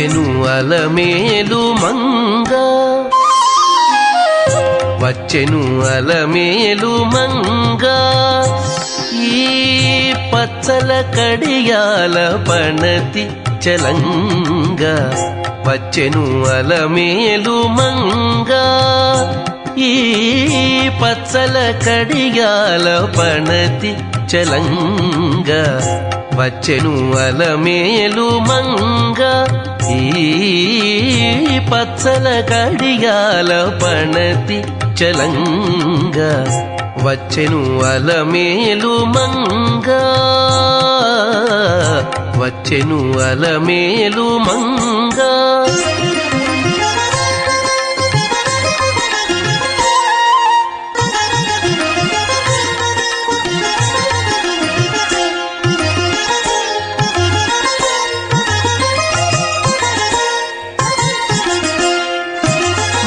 వచ్చెను అలమేలు మంగ వచ్చెను అలమేలు మంగ ఈ పచ్చల కడియాల పణతి చలంగ వచ్చెను అలమేలు మంగ ఈ పచ్చల కడియాల పణతి చలంగ వచ్చెను అలమేలు మంగ ఈ పచ్చల కడియాల పణతి చలంగ వచ్చెను అలమేలు మంగ వచ్చెను అలమేలు మంగ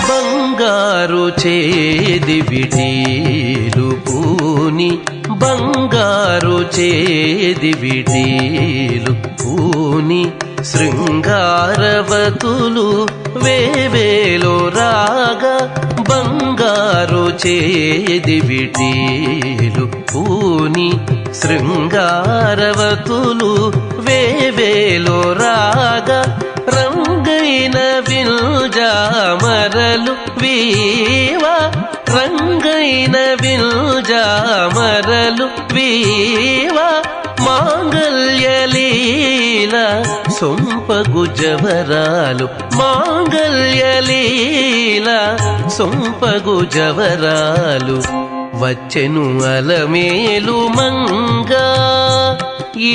బంగారు చేది విటీలు పూని బంగారు చేది విటీలు పూని శృంగారవతులు వేవేలో రాగా బంగారు చేది విటీలు పూని శృంగారవతులు వేవేలో రాగా రంగైన విల్జామరలు వీవా రంగైన విల్జామరలు వీవా మాంగల్యలీల సొంపగు జవరాలు మాంగల్యలీల సొంపగు జవరాలు వచ్చెను అలమేలు మంగ ఈ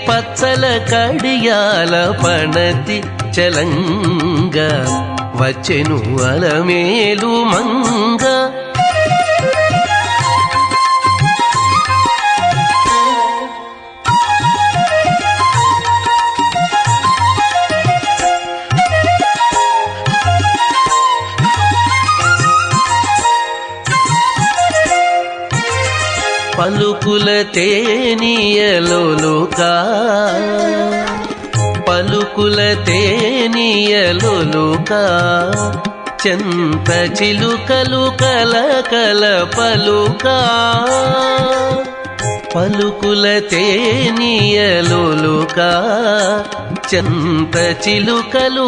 పచ్చల కడియాల పణతి చలంగ వచ్చెను అలమేలు మంగ పలుకుల తేనియలోలుకా పలుకుల తేనియలోలుకా చెంత చిలుకలు కలకల పలుకా పలుకుల తేనియలోలుకా చెంత చిలుకలు